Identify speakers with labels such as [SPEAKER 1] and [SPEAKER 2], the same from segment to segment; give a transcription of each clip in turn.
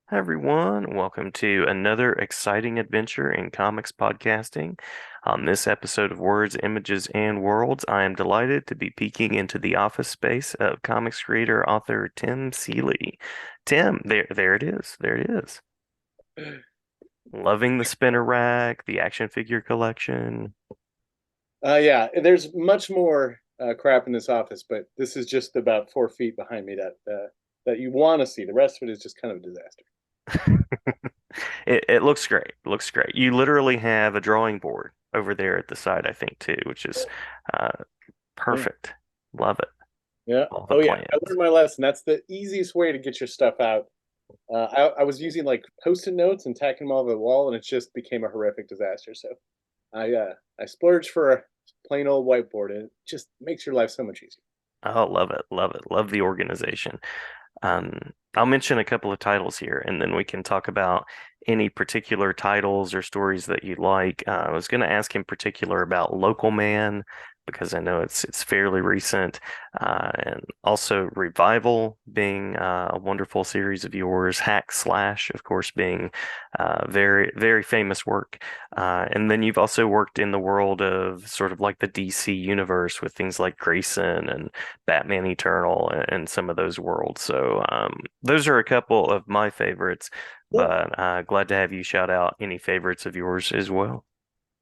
[SPEAKER 1] Hi, everyone. Welcome to another exciting adventure in comics podcasting. On this episode of Words, Images, and Worlds, I am delighted to be peeking into the office space of comics creator author Tim Seeley. Tim, there it is. There it is. Loving the spinner rack, the action figure collection.
[SPEAKER 2] Yeah, there's much more crap in this office, but this is just about 4 feet behind me that you want to see. The rest of it is just kind of a disaster.
[SPEAKER 1] It looks great. It looks great. You literally have a drawing board over there at the side, I think, too, which is uh,
[SPEAKER 2] Yeah,
[SPEAKER 1] perfect. Love it.
[SPEAKER 2] yeah.
[SPEAKER 1] All the
[SPEAKER 2] Oh yeah, I
[SPEAKER 1] plans.
[SPEAKER 2] learned my lesson. That's the easiest way to get your stuff out. I was using like post-it notes and tacking them all over the wall, and it just became a horrific disaster. So I splurged for a plain old whiteboard, and it just makes your life so much easier.
[SPEAKER 1] Oh, love it. Love it. Love the organization. I'll mention a couple of titles here, and then we can talk about any particular titles or stories that you like. I was going to ask in particular about Local Man because I know it's fairly recent, and also Revival being a wonderful series of yours. Hack Slash, of course, being very very famous work. And then you've also worked in the world of sort of like the DC universe with things like Grayson and Batman Eternal and some of those worlds. So those are a couple of my favorites,
[SPEAKER 2] Cool.
[SPEAKER 1] but glad to have you shout out any favorites of yours as well.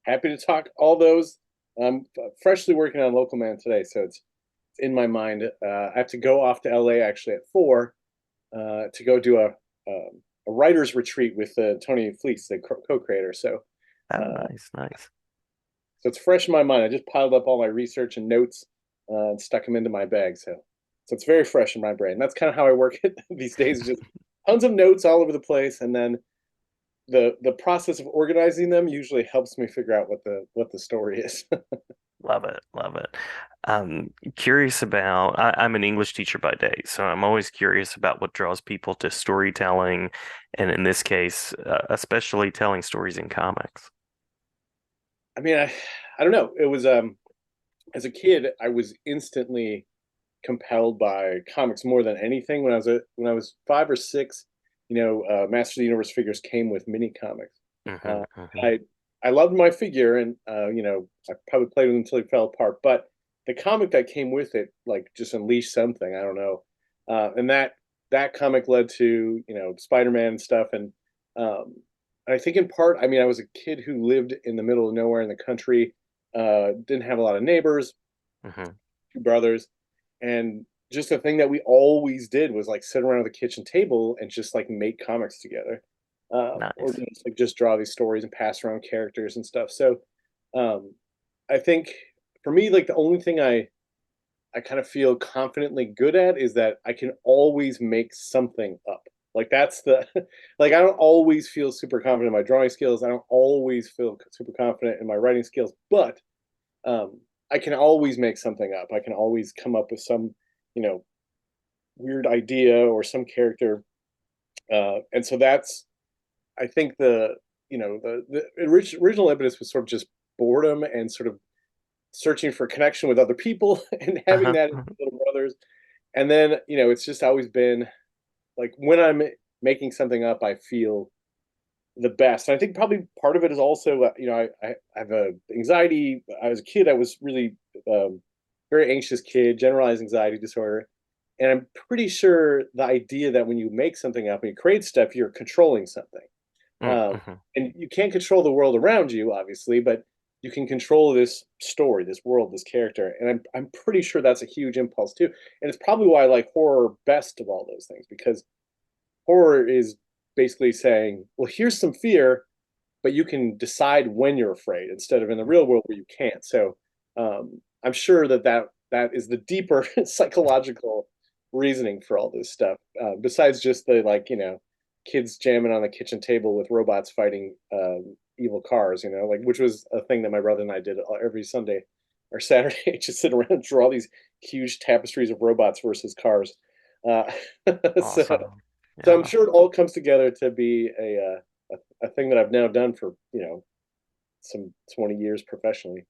[SPEAKER 2] Happy to talk all those. I'm freshly working on Local Man today, so it's in my mind. I have to go off to LA actually at 4 to go do a writer's retreat with Tony Fleece, the co-creator.
[SPEAKER 1] Oh,
[SPEAKER 2] Uh,
[SPEAKER 1] nice, nice.
[SPEAKER 2] so it's fresh in my mind. I just piled up all my research and notes and stuck them into my bag. So it's very fresh in my brain. That's kind of how I work it these days. Just tons of notes all over the place, and then the process of organizing them usually helps me figure out what the story is.
[SPEAKER 1] Love it, love it. Curious about, I'm an English teacher by day, so I'm always curious about what draws people to storytelling, and in this case, especially telling stories in comics.
[SPEAKER 2] I mean, I don't know. It was as a kid, I was instantly compelled by comics more than anything. When I was 5 or 6, Masters of the Universe figures came with mini comics.
[SPEAKER 1] Hmm,
[SPEAKER 2] Uh,
[SPEAKER 1] hmm.
[SPEAKER 2] I I loved my figure, and I probably played with it until it fell apart. But the comic that came with it, like, just unleashed something. I don't know, and that comic led to Spider-Man and stuff, um, and I think in part, I mean, I was a kid who lived in the middle of nowhere in the country, didn't have a lot of neighbors,
[SPEAKER 1] Hmm.
[SPEAKER 2] 2 brothers, and just a thing that we always did was like sit around the kitchen table and just like make comics together, or
[SPEAKER 1] Nice.
[SPEAKER 2] just draw these stories and pass around characters and stuff. So, um, I think for me, like the only thing I kind of feel confidently good at is that I can always make something up. Like that's the like I don't always feel super confident in my drawing skills. I don't always feel super confident in my writing skills, but um, I can always make something up. I can always come up with some, you know, weird idea or some character, and so that's I think the original impetus was sort of just boredom and sort of searching for connection with other people and having
[SPEAKER 1] Uh-huh.
[SPEAKER 2] that in
[SPEAKER 1] Uh-huh.
[SPEAKER 2] little brothers, and then it's just always been like when I'm making something up, I feel the best. And I think probably part of it is also, I have a anxiety. As a kid, I was really very anxious kid, generalized anxiety disorder. And I'm pretty sure the idea that when you make something up and you create stuff, you're controlling something. Um,
[SPEAKER 1] Mm-hmm.
[SPEAKER 2] and you can't control the world around you, obviously, but you can control this story, this world, this character. And I'm pretty sure that's a huge impulse too. And it's probably why I like horror best of all those things, because horror is basically saying, well, here's some fear, but you can decide when you're afraid instead of in the real world where you can't. So I'm sure that is the deeper psychological reasoning for all this stuff. Besides just the kids jamming on the kitchen table with robots fighting evil cars, like which was a thing that my brother and I did every Sunday or Saturday, just sit around and draw these huge tapestries of robots versus cars. Uh, so
[SPEAKER 1] Awesome.
[SPEAKER 2] so I'm
[SPEAKER 1] Yeah.
[SPEAKER 2] sure it all comes together to be a thing that I've now done for some 20 years professionally.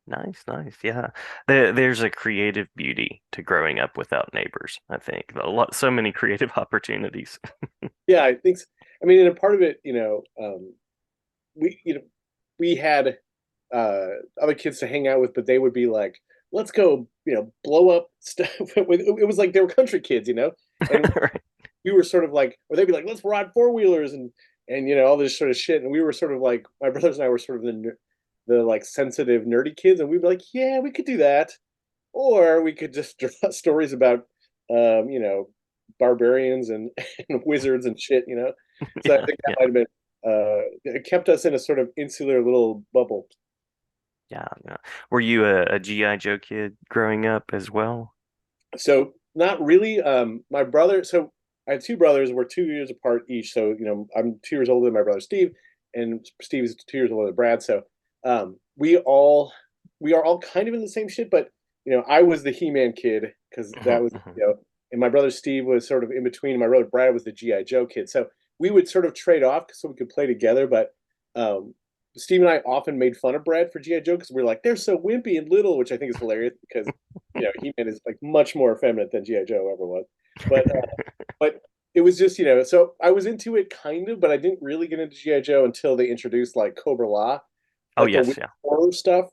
[SPEAKER 1] Nice, nice. Yeah. There's a creative beauty to growing up without neighbors, I think. So many creative opportunities.
[SPEAKER 2] Yeah, I think. I mean, and a part of it, we we had uh other kids to hang out with, but they would be like, "Let's go, blow up stuff." It was like they were country kids, and
[SPEAKER 1] Right.
[SPEAKER 2] we were sort of like, or they'd be like, "Let's ride four wheelers," and all this sort of shit, and we were sort of like, my brothers and I were sort of the like sensitive nerdy kids, and we'd be like, "Yeah, we could do that," or we could just draw stories about, um, you know, barbarians and wizards and shit. So I
[SPEAKER 1] Yeah,
[SPEAKER 2] think that
[SPEAKER 1] yeah,
[SPEAKER 2] might have been, it kept us in a sort of insular little bubble.
[SPEAKER 1] yeah, yeah. Were you a G.I. Joe kid growing up as well?
[SPEAKER 2] So not really. My brother. So I had two brothers. We're 2 years apart each. So I'm 2 years older than my brother Steve, and Steve is 2 years older than Brad. So we are all kind of in the same shit. But I was the He-Man kid because
[SPEAKER 1] Hmm,
[SPEAKER 2] that was
[SPEAKER 1] hmm.
[SPEAKER 2] and my brother Steve was sort of in between. My brother Brad was the GI Joe kid. So we would sort of trade off so we could play together. But um, Steve and I often made fun of Brad for GI Joe because we are like, they're so wimpy and little, which I think is hilarious because He-Man is like much more effeminate than GI Joe ever was. But it was just so I was into it kind of, but I didn't really get into GI Joe until they introduced like Cobra La,
[SPEAKER 1] Oh
[SPEAKER 2] like the
[SPEAKER 1] yes,
[SPEAKER 2] weird
[SPEAKER 1] yeah.
[SPEAKER 2] horror stuff.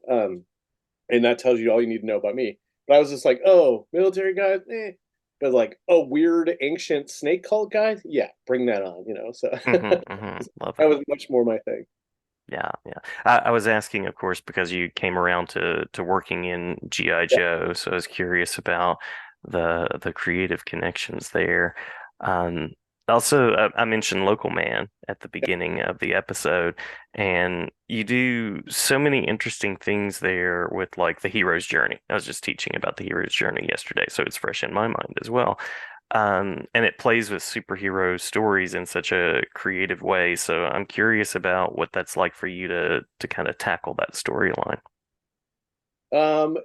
[SPEAKER 2] And that tells you all you need to know about me. But I was just like, oh, military guys, eh. But like, oh, weird ancient snake cult guys, yeah, bring that on. So
[SPEAKER 1] Hmm, hmm. Love
[SPEAKER 2] that
[SPEAKER 1] it.
[SPEAKER 2] was much more my thing.
[SPEAKER 1] Yeah, yeah. I was asking, of course, because you came around to working in G.I.
[SPEAKER 2] Yeah.
[SPEAKER 1] Joe, so I was curious about the creative connections there. Um, Also, I mentioned Local Man at the beginning of the episode, and you do so many interesting things there with like the hero's journey. I was just teaching about the hero's journey yesterday, so it's fresh in my mind as well. And it plays with superhero stories in such a creative way. So I'm curious about what that's like for you to kind of tackle that storyline.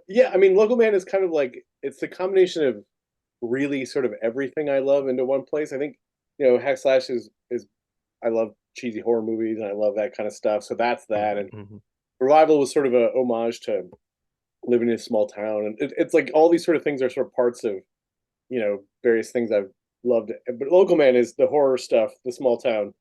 [SPEAKER 2] Yeah, I mean, Local Man is kind of like it's the combination of really sort of everything I love into one place. I think, Hack Slash is I love cheesy horror movies and I love that kind of stuff. So that's that. And
[SPEAKER 1] Mm-hmm,
[SPEAKER 2] Revival was sort of a homage to living in a small town, and it's like all these sort of things are sort of parts of various things I've loved. But Local Man is the horror stuff, the small town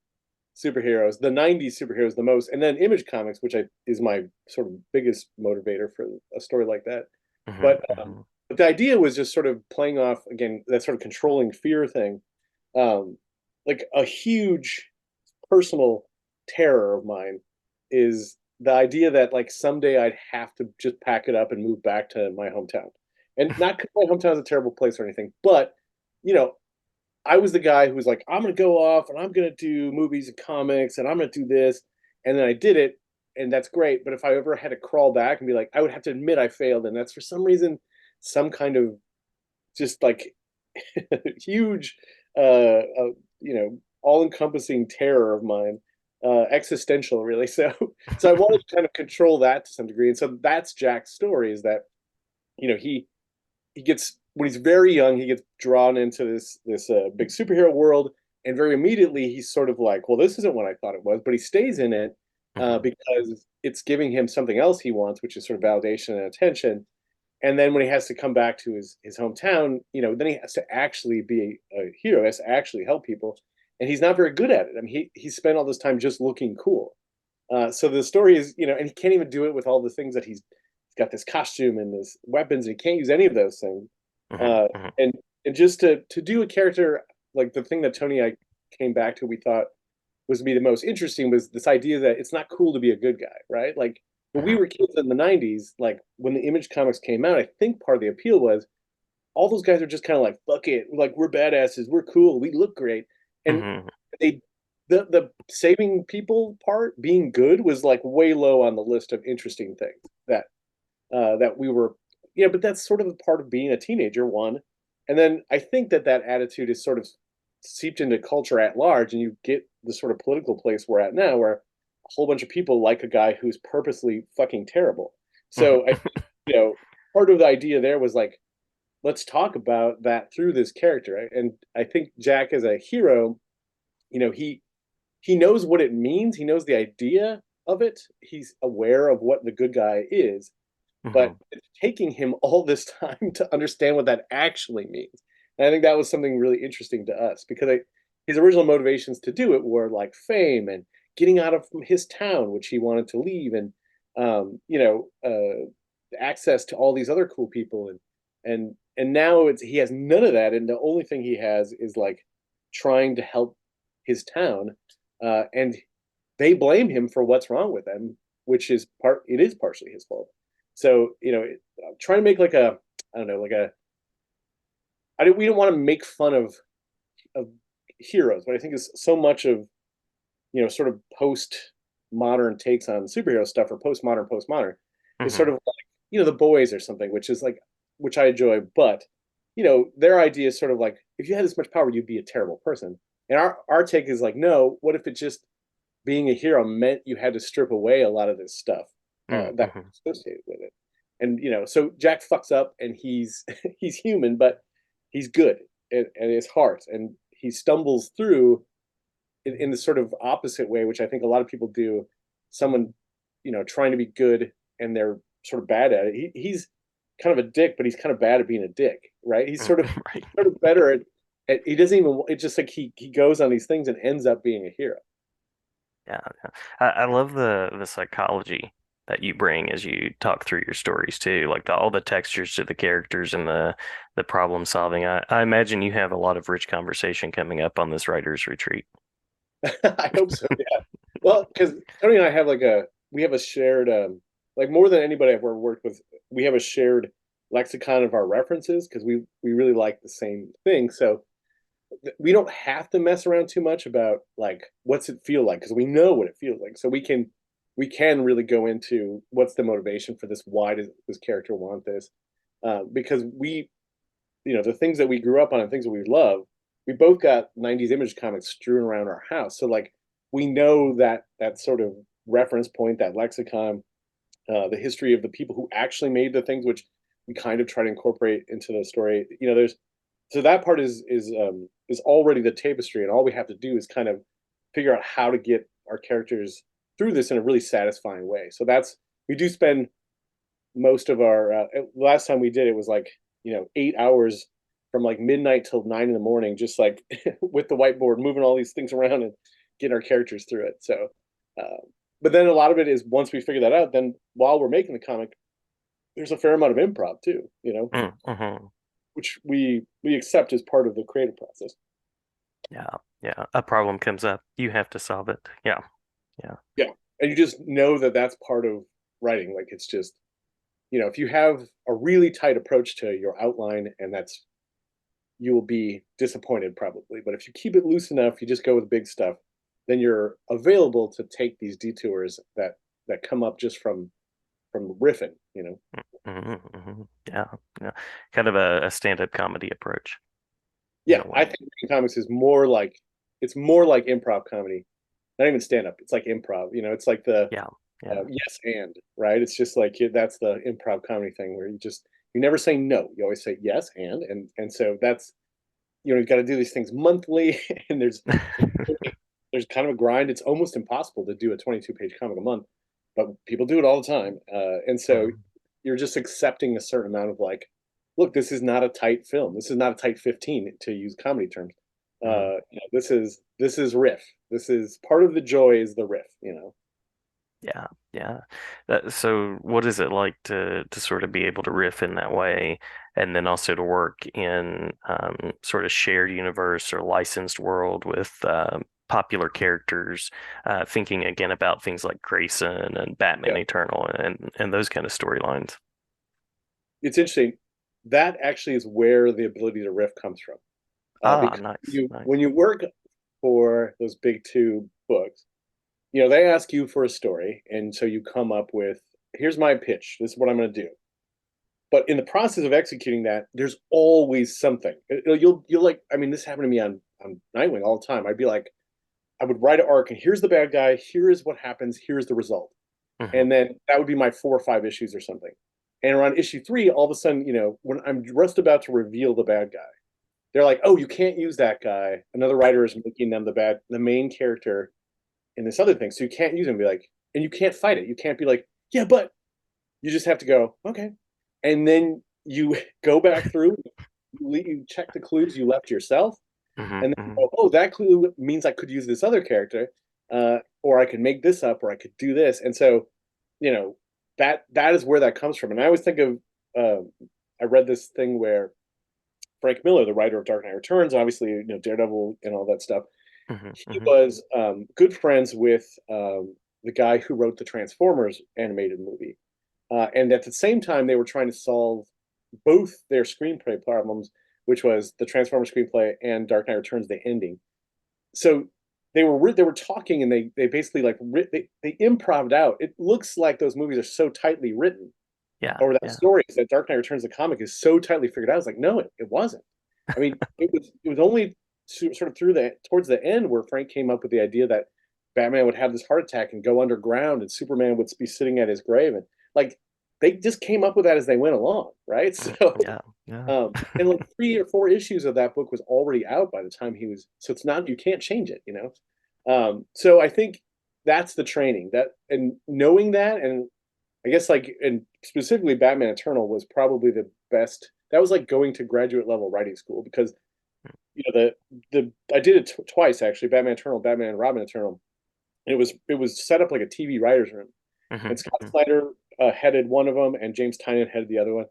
[SPEAKER 2] superheroes, the '90s superheroes the most, and then Image Comics, which is my sort of biggest motivator for a story like that.
[SPEAKER 1] hmm,
[SPEAKER 2] But
[SPEAKER 1] hmm,
[SPEAKER 2] the idea was just sort of playing off again that sort of controlling fear thing. Um, like a huge personal terror of mine is the idea that like someday I'd have to just pack it up and move back to my hometown. And not because my hometown is a terrible place or anything, but you know, I was the guy who was like, I'm gonna go off and I'm gonna do movies and comics and I'm gonna do this. And then I did it, and that's great. But if I ever had to crawl back and be like, I would have to admit I failed, and that's for some reason some kind of just like huge, all-encompassing terror of mine, existential, really. So I wanted to kind of control that to some degree, and so that's Jack's story. Is that he gets when he's very young, he gets drawn into this big superhero world, and very immediately he's sort of like, well, this isn't what I thought it was, but he stays in it
[SPEAKER 1] hmm,
[SPEAKER 2] because it's giving him something else he wants, which is sort of validation and attention. And then when he has to come back to his hometown, then he has to actually be a hero, he has to actually help people, and he's not very good at it. I mean, he spent all this time just looking cool. So the story is, and he can't even do it with all the things that he's got this costume and this weapons, and he can't use any of those things.
[SPEAKER 1] hmm,
[SPEAKER 2] Uh,
[SPEAKER 1] hmm,
[SPEAKER 2] and just to do a character like the thing that Tony and I came back to, we thought was to be the most interesting was this idea that it's not cool to be a good guy, right? Like when we
[SPEAKER 1] hmm,
[SPEAKER 2] were kids in the '90s, like when the Image comics came out, I think part of the appeal was all those guys are just kind of like, fuck it, like we're badasses, we're cool, we look great, and
[SPEAKER 1] hmm,
[SPEAKER 2] they the saving people part, being good, was like way low on the list of interesting things that we were, but that's sort of a part of being a teenager, one. And then I think that attitude is sort of seeped into culture at large, and you get the sort of political place we're at now, where a whole bunch of people like a guy who's purposely fucking terrible. So I think, part of the idea there was like, let's talk about that through this character. Right? And I think Jack as a hero, he knows what it means. He knows the idea of it. He's aware of what the good guy is,
[SPEAKER 1] hmm.
[SPEAKER 2] but it's taking him all this time to understand what that actually means. And I think that was something really interesting to us because his original motivations to do it were like fame and getting out of his town, which he wanted to leave, and access to all these other cool people, and now he has none of that, and the only thing he has is like trying to help his town, and they blame him for what's wrong with them, which is it is partially his fault. So trying to make like a I don't know like a we don't want to make fun of heroes, but I think is so much of sort of post modern takes on superhero stuff or postmodern is sort
[SPEAKER 1] Hmm.
[SPEAKER 2] of like the boys or something, which is like which I enjoy, but their idea is sort of like if you had this much power, you'd be a terrible person. And our take is like, no, what if it just being a hero meant you had to strip away a lot of this stuff that
[SPEAKER 1] Hmm.
[SPEAKER 2] was associated with it? And so Jack fucks up, and he's he's human, but he's good and his heart, and he stumbles through in the sort of opposite way, which I think a lot of people do. Someone, trying to be good and they're sort of bad at it. He's kind of a dick, but he's kind of bad at being a dick, right? He's sort of
[SPEAKER 1] Right.
[SPEAKER 2] better he doesn't even. It's just like he goes on these things and ends up being a hero.
[SPEAKER 1] Yeah, yeah. I love the psychology that you bring as you talk through your stories too, like all the textures to the characters and the problem solving. I imagine you have a lot of rich conversation coming up on this writer's retreat.
[SPEAKER 2] I hope so. Yeah. Well, because Tony and I have we have a shared like more than anybody I've ever worked with, we have a shared lexicon of our references because we really like the same thing. So we don't have to mess around too much about like what's it feel like because we know what it feels like. So we can really go into what's the motivation for this. Why does this character want this? Because the things that we grew up on and things that we love, we both got 90s image comics strewn around our house. So like we know that sort of reference point, that lexicon, the history of the people who actually made the things, which we kind of try to incorporate into the story. There's so that part is already the tapestry, and all we have to do is kind of figure out how to get our characters through this in a really satisfying way. So that's we do spend most of our last time we did it was like 8 hours from like midnight till 9 in the morning, just like with the whiteboard, moving all these things around and getting our characters through it. So, uh, but then a lot of it is once we figure that out, then while we're making the comic, there's a fair amount of improv too,
[SPEAKER 1] Mm-hmm.
[SPEAKER 2] which we accept as part of the creative process.
[SPEAKER 1] Yeah, yeah. A problem comes up, you have to solve it. Yeah, yeah.
[SPEAKER 2] Yeah, and you just know that that's part of writing. Like it's just if you have a really tight approach to your outline, and that's you will be disappointed probably. But if you keep it loose enough, you just go with big stuff, then you're available to take these detours that come up just from riffing.
[SPEAKER 1] Hmm. Hmm. Yeah, yeah. Kind of a stand-up comedy approach in
[SPEAKER 2] Yeah,
[SPEAKER 1] a
[SPEAKER 2] I
[SPEAKER 1] way.
[SPEAKER 2] think comics is more like improv comedy, not even stand up. It's like improv. It's like the
[SPEAKER 1] Yeah, yeah.
[SPEAKER 2] yes and right. It's just like that's the improv comedy thing where you never say no. You always say yes and so that's you've got to do these things monthly, and there's kind of a grind. It's almost impossible to do a 22-page comic a month, but people do it all the time. And so
[SPEAKER 1] Mhm.
[SPEAKER 2] you're just accepting a certain amount of like, look, this is not a tight film. This is not a tight 15 to use comedy terms.
[SPEAKER 1] Mhm.
[SPEAKER 2] This is riff. This is part of the joy is the riff.
[SPEAKER 1] Yeah, yeah. So what is it like to sort of be able to riff in that way and then also to work in sort of shared universe or licensed world with popular characters, thinking again about things like Grayson and Batman
[SPEAKER 2] Yeah,
[SPEAKER 1] Eternal and those kind of storylines.
[SPEAKER 2] it's interesting. That actually is where the ability to riff comes from.
[SPEAKER 1] Ah,
[SPEAKER 2] Because
[SPEAKER 1] nice,
[SPEAKER 2] you
[SPEAKER 1] nice.
[SPEAKER 2] when you work for those big two books, they ask you for a story, and so you come up with, here's my pitch. This is what I'm going to do. But in the process of executing that, there's always something. You'll like, I mean, this happened to me on Nightwing all the time. I'd be like, I would write an arc, and here's the bad guy. Here is what happens. Here's the result.
[SPEAKER 1] Hmm.
[SPEAKER 2] And then that would be my 4 or 5 issues or something. And around issue 3, all of a sudden, when I'm just about to reveal the bad guy, they're like, "Oh, you can't use that guy." Another writer is making them the main character in this other thing, so you can't use him. Be like, and you can't fight it. You can't be like, "Yeah, but." You just have to go, okay, and then you go back through. You check the clues you left yourself, and then
[SPEAKER 1] Hmm.
[SPEAKER 2] go, oh, that clue means I could use this other character, or I could make this up, or I could do this. And so, you know, that is where that comes from. And I always think of, I read this thing where Frank Miller, the writer of Dark Knight Returns, obviously, Daredevil and all that stuff,
[SPEAKER 1] Hmm.
[SPEAKER 2] he
[SPEAKER 1] Hmm.
[SPEAKER 2] was good friends with the guy who wrote the Transformers animated movie. And at the same time, they were trying to solve both their screenplay problems, which was the Transformers screenplay and Dark Knight Returns, the ending. So they were talking, and they basically like they improved out. It looks like those movies are so tightly written,
[SPEAKER 1] Yeah,
[SPEAKER 2] or that
[SPEAKER 1] yeah.
[SPEAKER 2] story is that Dark Knight Returns the comic is so tightly figured out. It's like, no, it wasn't. I mean, it was only sort of through the towards the end where Frank came up with the idea that Batman would have this heart attack and go underground, and Superman would be sitting at his grave, and like they just came up with that as they went along, right? So,
[SPEAKER 1] Yeah, yeah.
[SPEAKER 2] and like 3 or 4 issues of that book was already out by the time he was. So it's not, you can't change it, you know. So I think that's the training, that and knowing that, and I guess like, and specifically Batman Eternal was probably the best. That was like going to graduate level writing school, because the I did it twice actually, Batman Eternal, Batman and Robin Eternal. And it was set up like a TV writers room,
[SPEAKER 1] Hmm.
[SPEAKER 2] and Scott
[SPEAKER 1] Hmm.
[SPEAKER 2] Snyder headed one of them, and James Tynion headed the other one,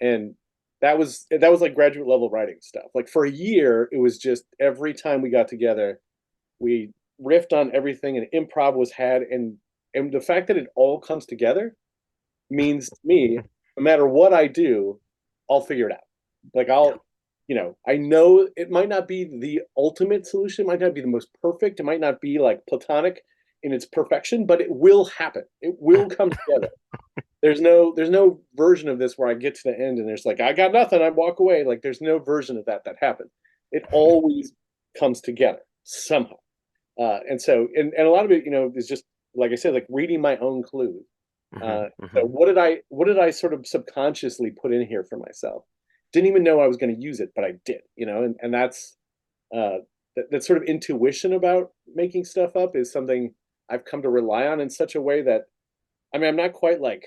[SPEAKER 2] and that was like graduate level writing stuff. Like for a year, it was just every time we got together, we riffed on everything, and improv was had, and the fact that it all comes together means to me, no matter what I do, I'll figure it out. Like
[SPEAKER 1] Yeah.
[SPEAKER 2] I know it might not be the ultimate solution, it might not be the most perfect, it might not be like platonic in its perfection, but it will happen. It will come together. There's no version of this where I get to the end and there's like, I got nothing, I walk away. Like there's no version of that happens. It always comes together somehow. And a lot of it, is just like I said, like reading my own clues.
[SPEAKER 1] Hmm.
[SPEAKER 2] Uh, so
[SPEAKER 1] Hmm.
[SPEAKER 2] what did I sort of subconsciously put in here for myself? Didn't even know I was going to use it, but I did, and that's that sort of intuition about making stuff up is something I've come to rely on in such a way that, I mean, I'm not quite like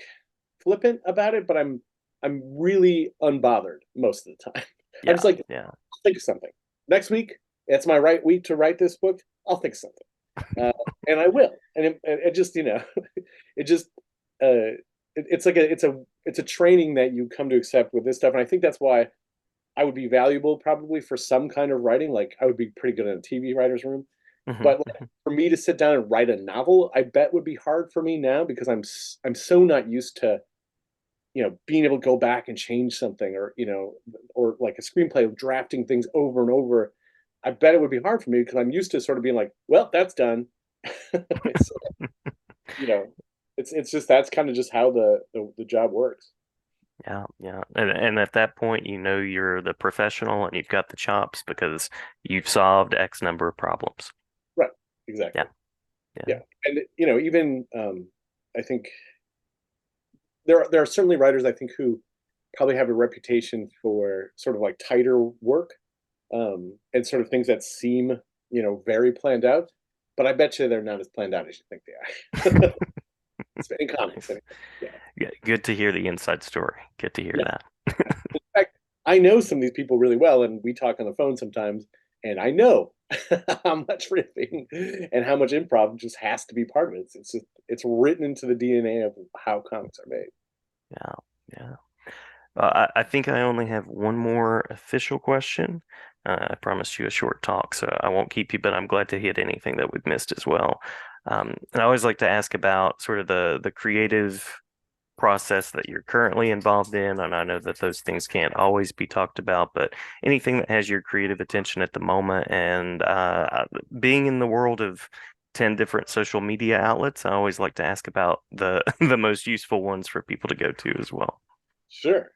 [SPEAKER 2] flippant about it, but I'm really unbothered most of the time. I'm
[SPEAKER 1] Yeah,
[SPEAKER 2] just like,
[SPEAKER 1] yeah.
[SPEAKER 2] think of something. Next week, it's my right week to write this book. I'll think of something, uh, and I will. And it just, it just, it's like it's a training that you come to accept with this stuff. And I think that's why I would be valuable probably for some kind of writing. Like I would be pretty good in a TV writer's room,
[SPEAKER 1] Hmm.
[SPEAKER 2] but like,
[SPEAKER 1] Hmm.
[SPEAKER 2] for me to sit down and write a novel, I bet would be hard for me now, because I'm so not used to being able to go back and change something, or like a screenplay of drafting things over and over. I bet it would be hard for me because I'm used to sort of being like, well, that's done. it's you know, it's just, that's kind of just how the job works.
[SPEAKER 1] Yeah, yeah. And at that point, you know you're the professional and you've got the chops because you've solved X number of problems.
[SPEAKER 2] Right.
[SPEAKER 1] Yeah,
[SPEAKER 2] Exactly.
[SPEAKER 1] yeah.
[SPEAKER 2] Yeah. And even I think there are certainly writers, I think, who probably have a reputation for sort of like tighter work, and sort of things that seem very planned out. But I bet you they're not as planned out as you think they are. It's in comics
[SPEAKER 1] Nice.
[SPEAKER 2] anyway. Yeah.
[SPEAKER 1] Good to hear the inside story. Good to hear
[SPEAKER 2] Yeah.
[SPEAKER 1] that.
[SPEAKER 2] In fact, I know some of these people really well, and we talk on the phone sometimes, and I know how much riffing and how much improv just has to be part of it. It's written into the DNA of how comics are made.
[SPEAKER 1] Yeah, yeah. I think I only have one more official question. I promised you a short talk, so I won't keep you, but I'm glad to hit anything that we've missed as well. And I always like to ask about sort of the creative process that you're currently involved in. And I know that those things can't always be talked about, but anything that has your creative attention at the moment. And being in the world of 10 different social media outlets, I always like to ask about the the most useful ones for people to go to as well.
[SPEAKER 2] Sure.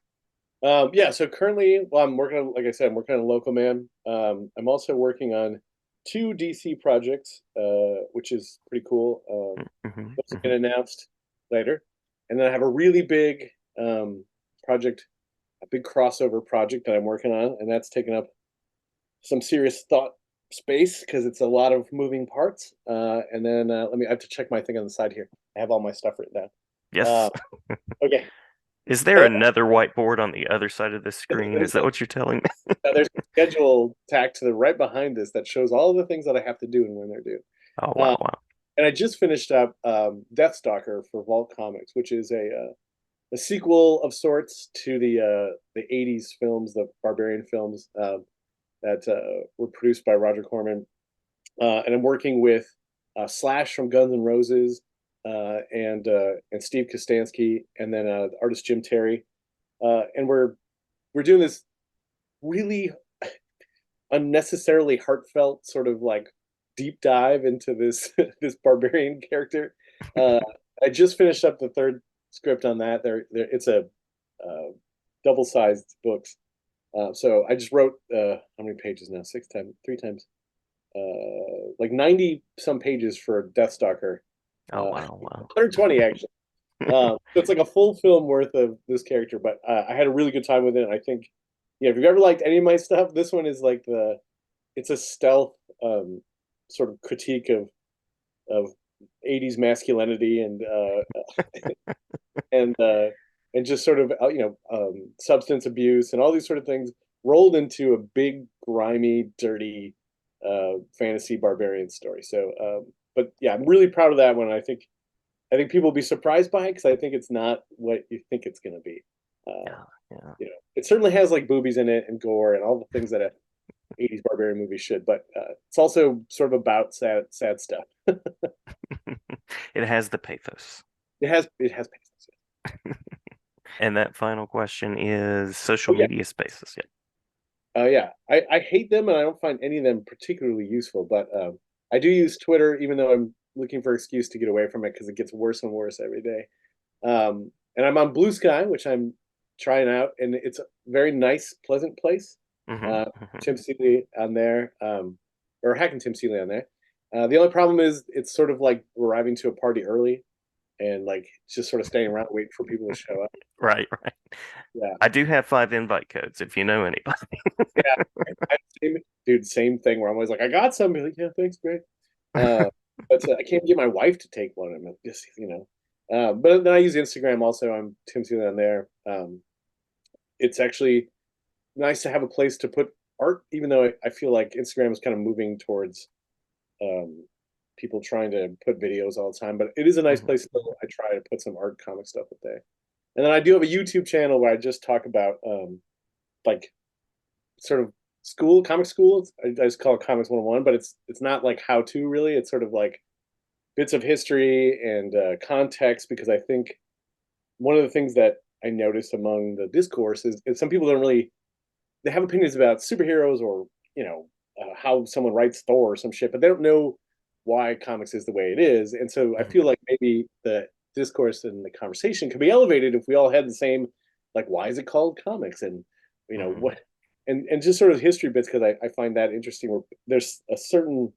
[SPEAKER 2] Yeah, so currently, well, I'm working on, like I said, I'm working on Local Man. I'm also working on two DC projects, which is pretty cool.
[SPEAKER 1] Hmm.
[SPEAKER 2] Those will
[SPEAKER 1] Hmm.
[SPEAKER 2] get announced later. And then I have a really big project, a big crossover project that I'm working on, and that's taken up some serious thought space because it's a lot of moving parts. And then I have to check my thing on the side here. I have all my stuff written down.
[SPEAKER 1] Yes.
[SPEAKER 2] Uh, okay.
[SPEAKER 1] Is there
[SPEAKER 2] Uh,
[SPEAKER 1] another whiteboard on the other side of the screen?
[SPEAKER 2] there's
[SPEAKER 1] Is that what you're telling me?
[SPEAKER 2] there's schedule tacked to the right behind this that shows all the things that I have to do and when they're due.
[SPEAKER 1] Oh,
[SPEAKER 2] Uh,
[SPEAKER 1] wow, wow.
[SPEAKER 2] and I just finished up Deathstalker for Vault Comics, which is a sequel of sorts to the '80s films, the Barbarian films that were produced by Roger Corman. And I'm working with Slash from Guns N' Roses and Steve Kostansky, and then artist Jim Terry, and we're doing this really unnecessarily heartfelt sort of like deep dive into this this barbarian character. Uh, I just finished up the third script on that. It's a double-sized books. So I just wrote how many pages now? Six times, three times, like 90 some pages for Deathstalker.
[SPEAKER 1] Oh, wow, wow.
[SPEAKER 2] 120 actually. So it's like a full film worth of this character, but I had a really good time with it. And I think, yeah, if you've ever liked any of my stuff, this one is like it's a stealth sort of critique of 80s masculinity and uh, and just sort of substance abuse and all these sort of things rolled into a big, grimy, dirty fantasy barbarian story. So, but yeah, I'm really proud of that one. I think people will be surprised by it because I think it's not what you think it's going to be. Uh,
[SPEAKER 1] Yeah, yeah.
[SPEAKER 2] it certainly has like boobies in it and gore and all the things that a '80s barbarian movie should, but it's also sort of about sad stuff.
[SPEAKER 1] It has the pathos.
[SPEAKER 2] It has pathos.
[SPEAKER 1] And that final question is social
[SPEAKER 2] Oh yeah,
[SPEAKER 1] media spaces. Yeah.
[SPEAKER 2] yeah. I hate them and I don't find any of them particularly useful, but I do use Twitter even though I'm looking for an excuse to get away from it because it gets worse and worse every day. And I'm on Blue Sky, which I'm trying out, and it's a very nice, pleasant place.
[SPEAKER 1] Hmm,
[SPEAKER 2] Uh,
[SPEAKER 1] hmm.
[SPEAKER 2] Tim Seeley on there, or hacking Tim Seeley on there. The only problem is it's sort of like arriving to a party early and like just sort of staying around waiting for people to show up.
[SPEAKER 1] Right, right.
[SPEAKER 2] Yeah,
[SPEAKER 1] I do have 5 invite codes if you know anybody.
[SPEAKER 2] yeah. Dude, same thing where I'm always like, I got some. Like, yeah, thanks, great. Uh, but I can't get my wife to take one. I'm just, but then I use Instagram also. I'm Tim Seeley on there. It's actually nice to have a place to put art, even though I feel like Instagram is kind of moving towards um, people trying to put videos all the time. But it is a nice
[SPEAKER 1] Mhm.
[SPEAKER 2] place. I try to put some art comic stuff up there. And then I do have a YouTube channel where I just talk about like sort of comic school. I just call it Comics 101, but it's not like how to really. It's sort of like bits of history and context because I think one of the things that I notice among the discourse is some people don't really they have opinions about superheroes or how someone writes Thor or some shit, but they don't know why comics is the way it is. And so I feel
[SPEAKER 1] Mhm.
[SPEAKER 2] like maybe the discourse and the conversation could be elevated if we all had the same like why is it called comics and
[SPEAKER 1] Mhm.
[SPEAKER 2] what and just sort of history bits because I find that interesting where there's a certain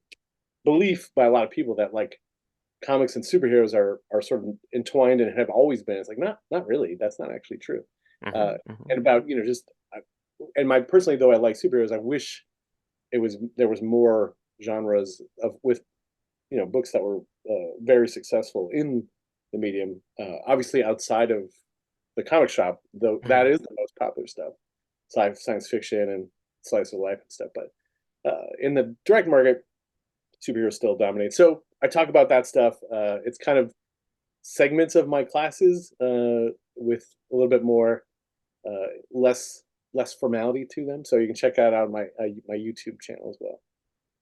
[SPEAKER 2] belief by a lot of people that like comics and superheroes are sort of entwined and have always been. It's like not really. That's not actually true. Uh,
[SPEAKER 1] Mhm. Mhm.
[SPEAKER 2] and about just and my personally though I like superheroes. I wish there was more genres of with books that were very successful in the medium. Obviously outside of the comic shop, though that
[SPEAKER 1] Mhm.
[SPEAKER 2] is the most popular stuff, science fiction and slice of life and stuff. But in the direct market, superheroes still dominate. So I talk about that stuff. It's kind of segments of my classes with a little bit more less formality to them. So you can check that out on my YouTube channel as well.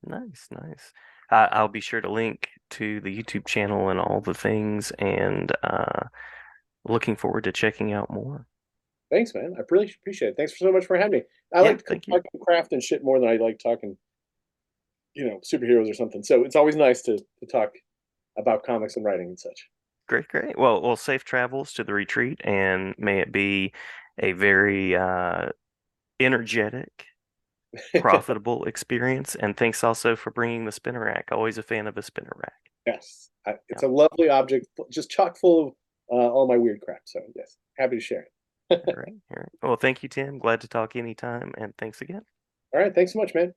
[SPEAKER 1] Nice, nice. I'll be sure to link to the YouTube channel and all the things, and looking forward to checking out more.
[SPEAKER 2] Thanks, man. I really appreciate it. Thanks so much for having me. I
[SPEAKER 1] Yeah,
[SPEAKER 2] like to
[SPEAKER 1] thank you.
[SPEAKER 2] talk craft and shit more than I like talking, superheroes or something. So it's always nice to talk about comics and writing and such.
[SPEAKER 1] Great, great. Well, safe travels to the retreat, and may it be a very energetic, profitable experience. And thanks also for bringing the spinner rack. Always a fan of a spinner rack.
[SPEAKER 2] Yes,
[SPEAKER 1] Yeah,
[SPEAKER 2] it's a lovely object, just chock full of all my weird crap. So yes, happy to share it.
[SPEAKER 1] all right, all right. Well, thank you, Tim. Glad to talk anytime, and thanks again.
[SPEAKER 2] All right, thanks so much, man.